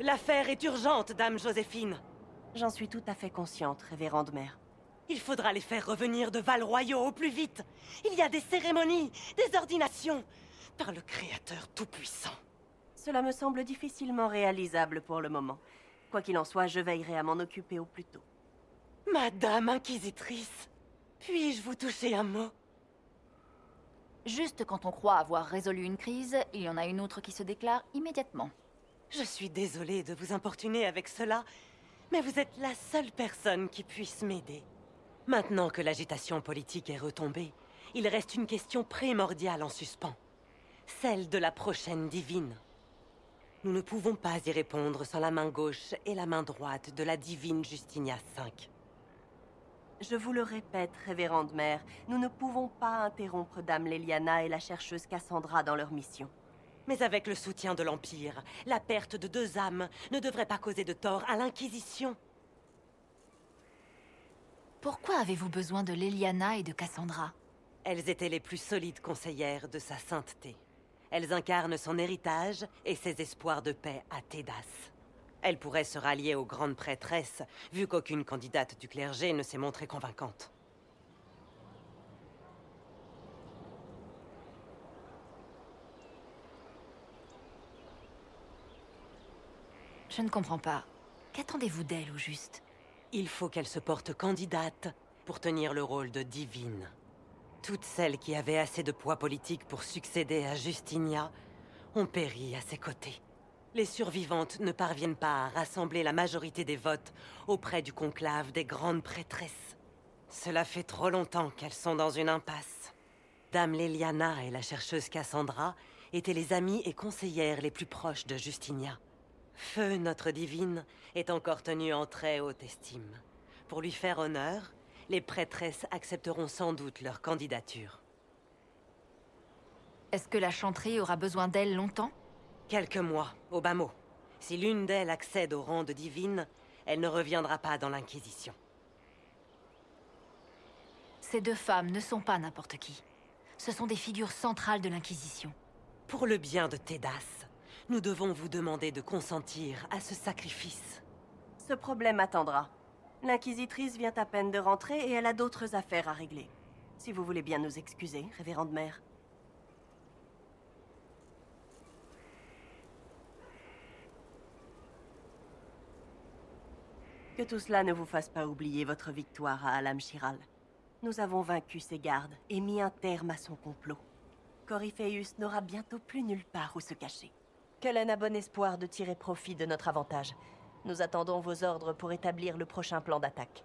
L'affaire est urgente, Dame Joséphine. J'en suis tout à fait consciente, révérende mère. Il faudra les faire revenir de Val-Royaux au plus vite. Il y a des cérémonies, des ordinations, par le Créateur Tout-Puissant. Cela me semble difficilement réalisable pour le moment. Quoi qu'il en soit, je veillerai à m'en occuper au plus tôt. Madame Inquisitrice, puis-je vous toucher un mot? Juste quand on croit avoir résolu une crise, il y en a une autre qui se déclare immédiatement. Je suis désolée de vous importuner avec cela, mais vous êtes la seule personne qui puisse m'aider. Maintenant que l'agitation politique est retombée, il reste une question primordiale en suspens. Celle de la prochaine divine. Nous ne pouvons pas y répondre sans la main gauche et la main droite de la divine Justinia V. Je vous le répète, révérende mère, nous ne pouvons pas interrompre Dame Leliana et la chercheuse Cassandra dans leur mission. Mais avec le soutien de l'Empire, la perte de 2 âmes ne devrait pas causer de tort à l'Inquisition. Pourquoi avez-vous besoin de Leliana et de Cassandra? Elles étaient les plus solides conseillères de sa sainteté. Elles incarnent son héritage et ses espoirs de paix à Tédas. Elles pourraient se rallier aux grandes prêtresses, vu qu'aucune candidate du clergé ne s'est montrée convaincante. Je ne comprends pas. Qu'attendez-vous d'elle, au juste? Il faut qu'elle se porte candidate pour tenir le rôle de divine. Toutes celles qui avaient assez de poids politique pour succéder à Justinia ont péri à ses côtés. Les survivantes ne parviennent pas à rassembler la majorité des votes auprès du conclave des grandes prêtresses. Cela fait trop longtemps qu'elles sont dans une impasse. Dame Leliana et la chercheuse Cassandra étaient les amies et conseillères les plus proches de Justinia. Feu, notre divine, est encore tenue en très haute estime. Pour lui faire honneur, les prêtresses accepteront sans doute leur candidature. Est-ce que la chanterie aura besoin d'elle longtemps? Quelques mois, au bas mot. Si l'une d'elles accède au rang de divine, elle ne reviendra pas dans l'Inquisition. Ces 2 femmes ne sont pas n'importe qui. Ce sont des figures centrales de l'Inquisition. Pour le bien de Tédas, nous devons vous demander de consentir à ce sacrifice. Ce problème attendra. L'inquisitrice vient à peine de rentrer et elle a d'autres affaires à régler. Si vous voulez bien nous excuser, révérende mère. Que tout cela ne vous fasse pas oublier votre victoire à Alam Shiral. Nous avons vaincu ses gardes et mis un terme à son complot. Corypheus n'aura bientôt plus nulle part où se cacher. Cullen a bon espoir de tirer profit de notre avantage. Nous attendons vos ordres pour établir le prochain plan d'attaque.